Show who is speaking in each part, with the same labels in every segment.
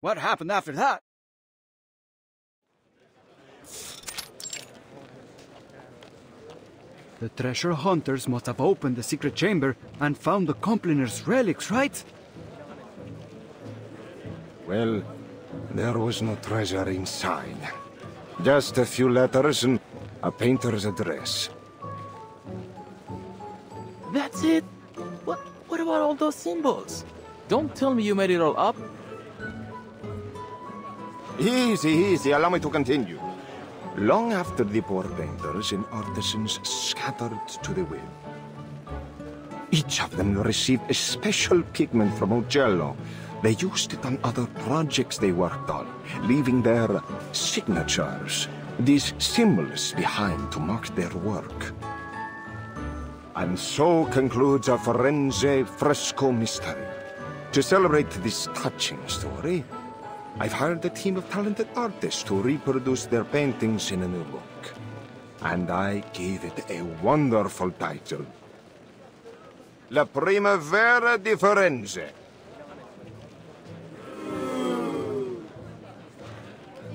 Speaker 1: What happened after that? The treasure hunters must have opened the secret chamber and found the Compliner's relics, right?
Speaker 2: Well, there was no treasure inside. Just a few letters and a painter's address.
Speaker 3: That's it? What about all those symbols? Don't tell me you made it all up.
Speaker 2: Easy, easy. Allow me to continue. Long after the poor painters and artisans scattered to the wind, each of them received a special pigment from Uccello. They used it on other projects they worked on, leaving their signatures, these symbols behind to mark their work. And so concludes our Firenze fresco mystery. To celebrate this touching story, I've hired a team of talented artists to reproduce their paintings in a new book. And I gave it a wonderful title. La Primavera di Firenze.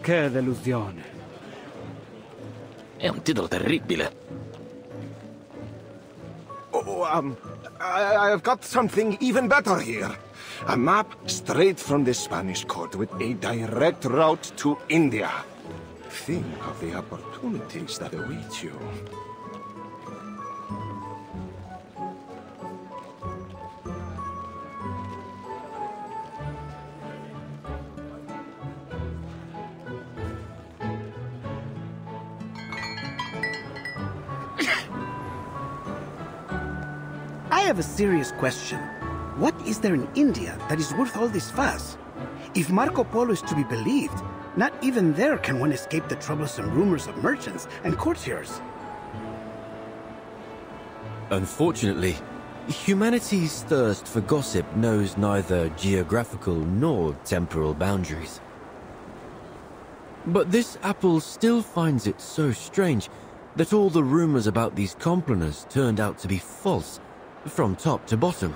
Speaker 1: Che delusione.
Speaker 3: È un titolo terribile.
Speaker 2: Oh, I've got something even better here. A map straight from the Spanish court with a direct route to India. Think of the opportunities that await you.
Speaker 4: I have a serious question. What is there in India that is worth all this fuss? If Marco Polo is to be believed, not even there can one escape the troublesome rumors of merchants and courtiers.
Speaker 5: Unfortunately, humanity's thirst for gossip knows neither geographical nor temporal boundaries. But this apple still finds it so strange that all the rumors about these compliners turned out to be false, from top to bottom.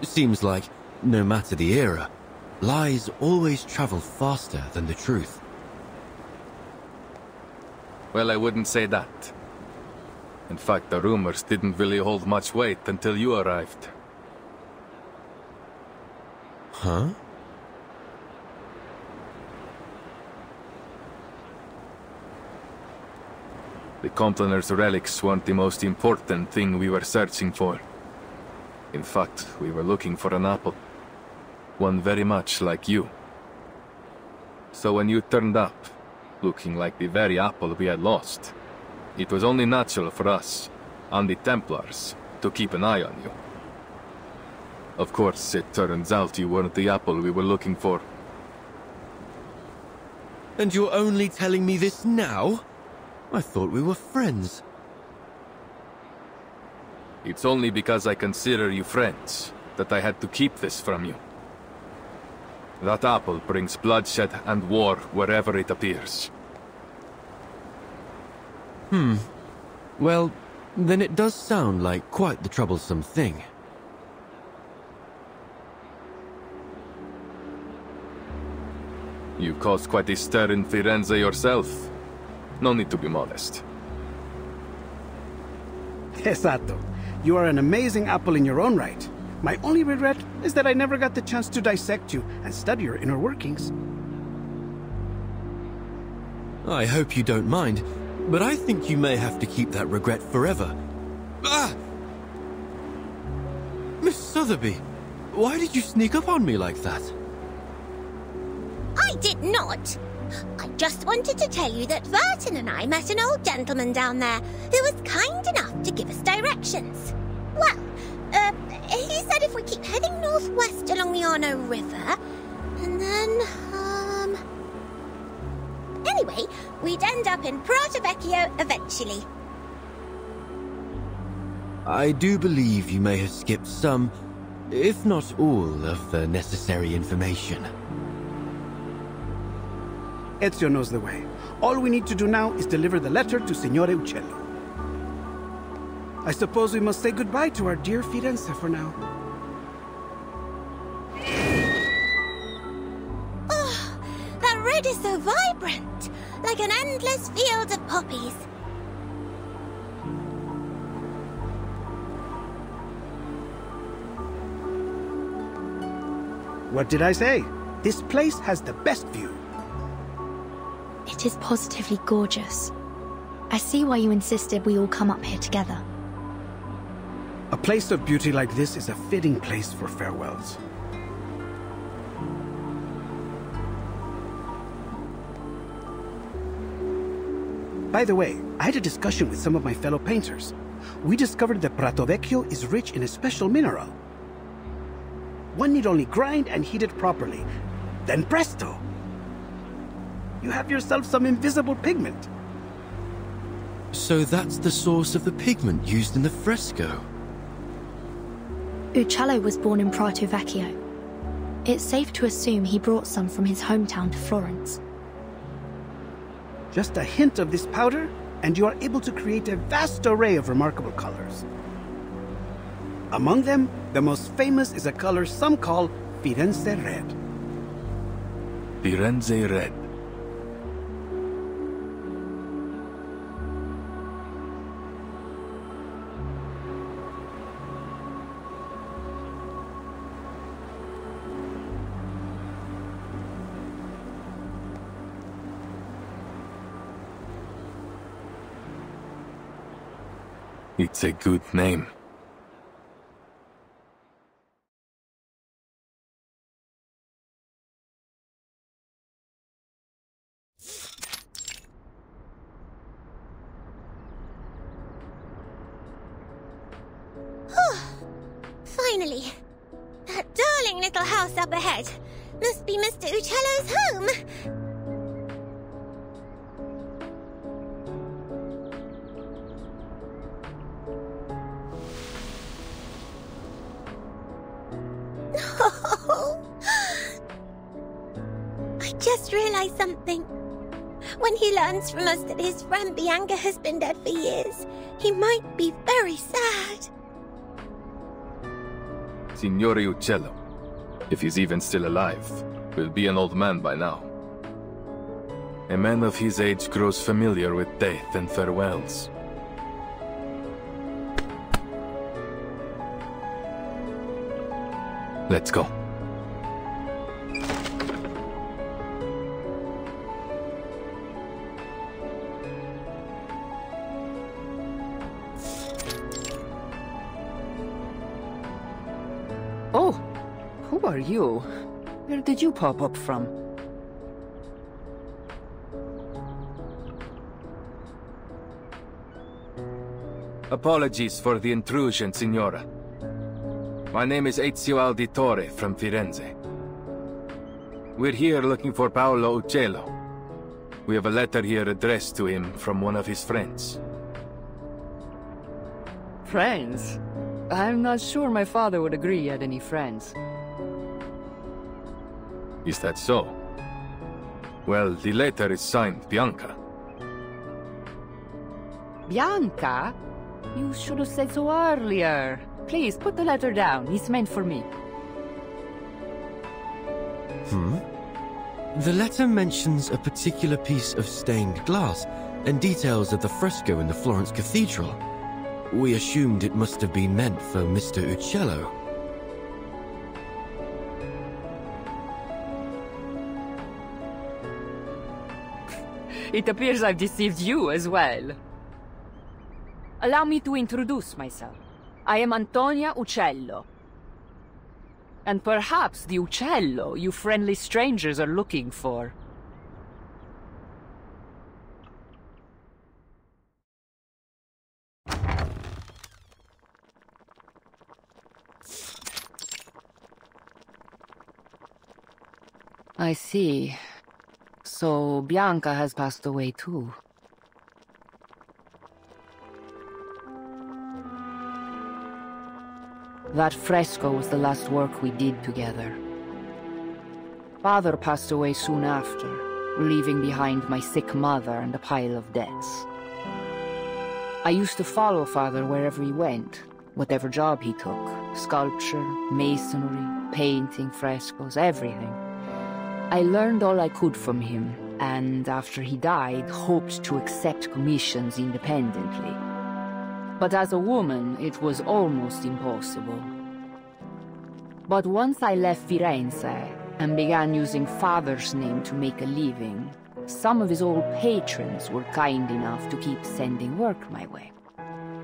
Speaker 5: Seems like, no matter the era, lies always travel faster than the truth.
Speaker 6: Well, I wouldn't say that. In fact, the rumors didn't really hold much weight until you arrived.
Speaker 5: Huh?
Speaker 6: The Compliner's relics weren't the most important thing we were searching for. In fact, we were looking for an apple. One very much like you. So when you turned up, looking like the very apple we had lost, it was only natural for us, and the Templars, to keep an eye on you. Of course, it turns out you weren't the apple we were looking for.
Speaker 5: And you're only telling me this now? I thought we were friends.
Speaker 6: It's only because I consider you friends that I had to keep this from you. That apple brings bloodshed and war wherever it appears.
Speaker 5: Well, then it does sound like quite the troublesome thing.
Speaker 6: You caused quite a stir in Firenze yourself. No need to be modest.
Speaker 4: Esatto. You are an amazing apple in your own right. My only regret is that I never got the chance to dissect you and study your inner workings.
Speaker 5: I hope you don't mind, but I think you may have to keep that regret forever. Ah! Miss Sotheby, why did you sneak up on me like that?
Speaker 7: I did not. I just wanted to tell you that Vertin and I met an old gentleman down there who was kind enough to give us directions. Well, he said if we keep heading northwest along the Arno River, and then, anyway, we'd end up in Prato Vecchio eventually.
Speaker 5: I do believe you may have skipped some, if not all, of the necessary information.
Speaker 4: Ezio knows the way. All we need to do now is deliver the letter to Signore Uccello. I suppose we must say goodbye to our dear Firenze for now.
Speaker 7: Oh, red is so vibrant, like an endless field of poppies.
Speaker 4: What did I say? This place has the best view.
Speaker 8: It is positively gorgeous. I see why you insisted we all come up here together.
Speaker 4: A place of beauty like this is a fitting place for farewells. By the way, I had a discussion with some of my fellow painters. We discovered that Prato Vecchio is rich in a special mineral. One need only grind and heat it properly. Then presto! You have yourself some invisible pigment.
Speaker 5: So that's the source of the pigment used in the fresco.
Speaker 8: Uccello was born in Prato Vecchio. It's safe to assume he brought some from his hometown to Florence.
Speaker 4: Just a hint of this powder, and you are able to create a vast array of remarkable colors. Among them, the most famous is a color some call Firenze Red.
Speaker 6: Firenze Red. It's a good name.
Speaker 7: Finally! That darling little house up ahead must be Mr. Uccello's home! I just realized something. When he learns from us that his friend Bianca has been dead for years, he might be very sad.
Speaker 6: Signore Uccello, if he's even still alive, will be an old man by now. A man of his age grows familiar with death and farewells. Let's go.
Speaker 9: Oh, who are you? Where did you pop up from?
Speaker 6: Apologies for the intrusion, Signora. My name is Ezio Auditore from Firenze. We're here looking for Paolo Uccello. We have a letter here addressed to him from one of his friends.
Speaker 9: Friends? I'm not sure my father would agree he had any friends.
Speaker 6: Is that so? Well, the letter is signed Bianca.
Speaker 9: Bianca? You should have said so earlier. Please, put the letter down. It's meant for me.
Speaker 5: The letter mentions a particular piece of stained glass and details of the fresco in the Florence Cathedral. We assumed it must have been meant for Mr. Uccello.
Speaker 9: It appears I've deceived you as well. Allow me to introduce myself. I am Antonia Uccello. And perhaps the Uccello you friendly strangers are looking for. I see. So Bianca has passed away too. That fresco was the last work we did together. Father passed away soon after, leaving behind my sick mother and a pile of debts. I used to follow Father wherever he went, whatever job he took. Sculpture, masonry, painting, frescoes, everything. I learned all I could from him, and after he died, hoped to accept commissions independently. But as a woman, it was almost impossible. But once I left Firenze and began using Father's name to make a living, some of his old patrons were kind enough to keep sending work my way,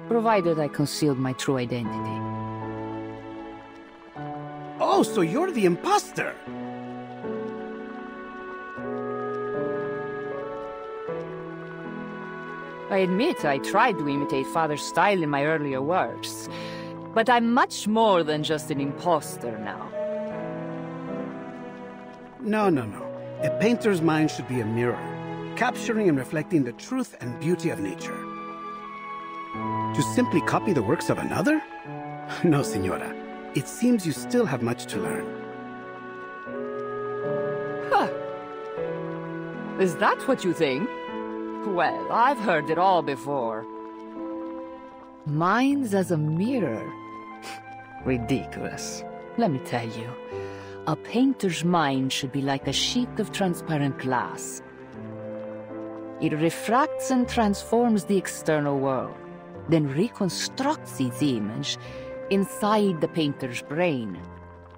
Speaker 9: provided I concealed my true identity.
Speaker 4: Oh, so you're the imposter!
Speaker 9: I admit I tried to imitate Father's style in my earlier works, but I'm much more than just an imposter now.
Speaker 4: No. A painter's mind should be a mirror, capturing and reflecting the truth and beauty of nature. To simply copy the works of another? No, Signora. It seems you still have much to learn.
Speaker 9: Huh. Is that what you think? Well, I've heard it all before. Mine's as a mirror. Ridiculous. Let me tell you, a painter's mind should be like a sheet of transparent glass. It refracts and transforms the external world, then reconstructs its image inside the painter's brain,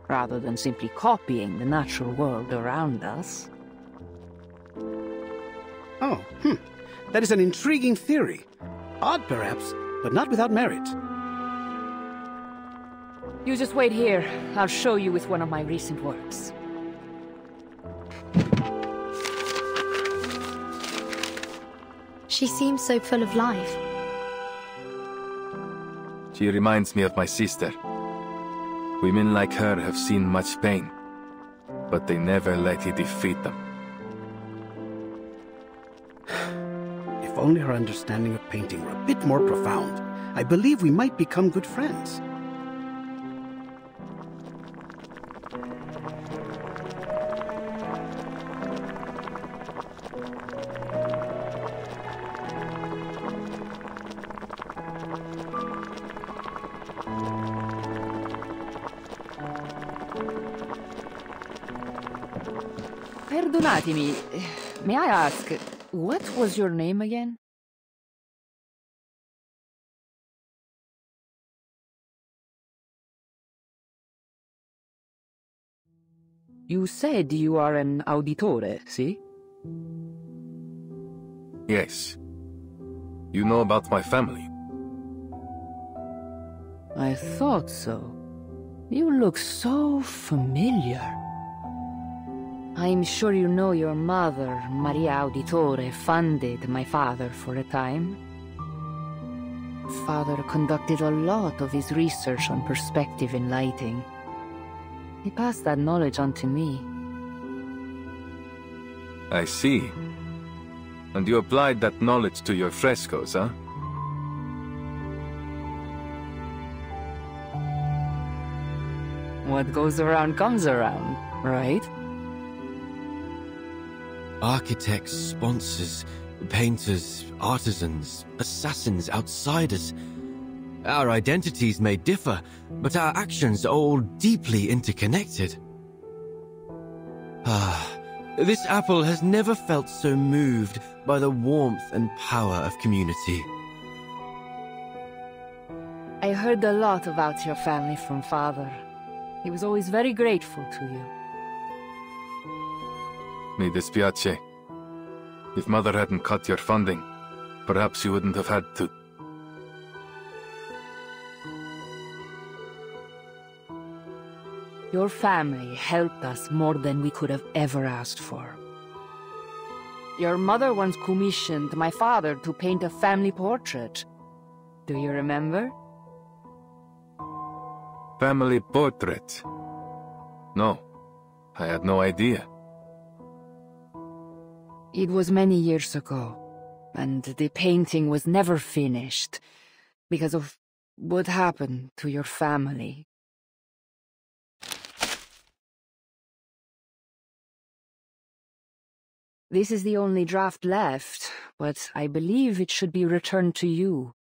Speaker 9: rather than simply copying the natural world around us.
Speaker 4: Oh, that is an intriguing theory. Odd, perhaps, but not without merit.
Speaker 9: You just wait here. I'll show you with one of my recent works.
Speaker 8: She seems so full of life.
Speaker 6: She reminds me of my sister. Women like her have seen much pain, but they never let it defeat them.
Speaker 4: If only her understanding of painting were a bit more profound, I believe we might become good friends.
Speaker 9: Perdonatemi, may I ask, what was your name again? You said you are an auditore, see?
Speaker 6: Yes. You know about my family?
Speaker 9: I thought so. You look so familiar. I'm sure you know your mother, Maria Auditore, funded my father for a time. Father conducted a lot of his research on perspective in lighting. He passed that knowledge on to me.
Speaker 6: I see. And you applied that knowledge to your frescoes, huh?
Speaker 9: What goes around comes around, right?
Speaker 5: Architects, sponsors, painters, artisans, assassins, outsiders. Our identities may differ, but our actions are all deeply interconnected. This apple has never felt so moved by the warmth and power of community.
Speaker 9: I heard a lot about your family from Father. He was always very grateful to you.
Speaker 6: Mi dispiace. If Mother hadn't cut your funding, perhaps you wouldn't have had to.
Speaker 9: Your family helped us more than we could have ever asked for. Your mother once commissioned my father to paint a family portrait. Do you remember?
Speaker 6: Family portrait? No, I had no idea.
Speaker 9: It was many years ago, and the painting was never finished because of what happened to your family. This is the only draft left, but I believe it should be returned to you.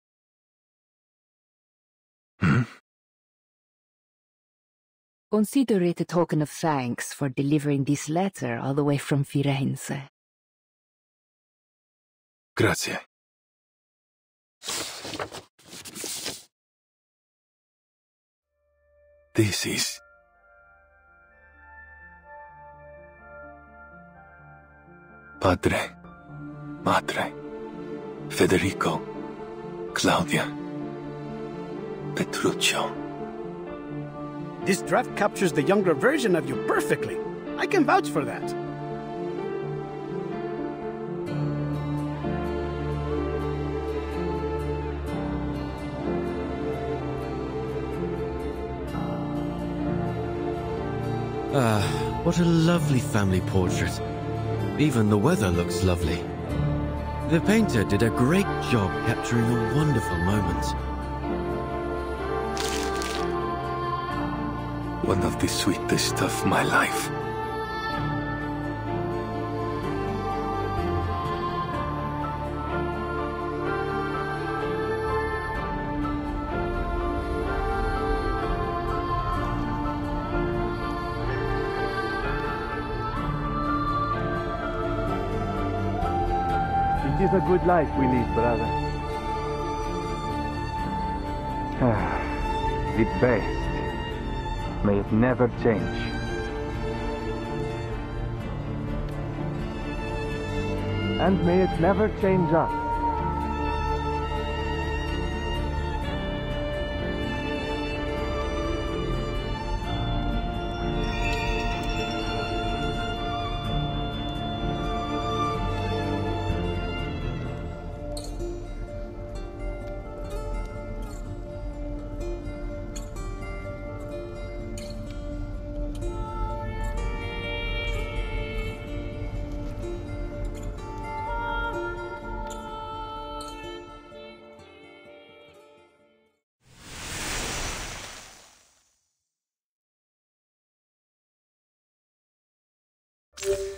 Speaker 9: Consider it a token of thanks for delivering this letter all the way from Firenze.
Speaker 6: Grazie. This is... Padre, Madre, Federico, Claudia, Petruccio.
Speaker 4: This draft captures the younger version of you perfectly. I can vouch for that.
Speaker 5: What a lovely family portrait. Even the weather looks lovely. The painter did a great job capturing a wonderful moment.
Speaker 6: One of the sweetest of my life.
Speaker 1: It is a good life we lead, brother. The best. May it never change. And may it never change us.
Speaker 7: You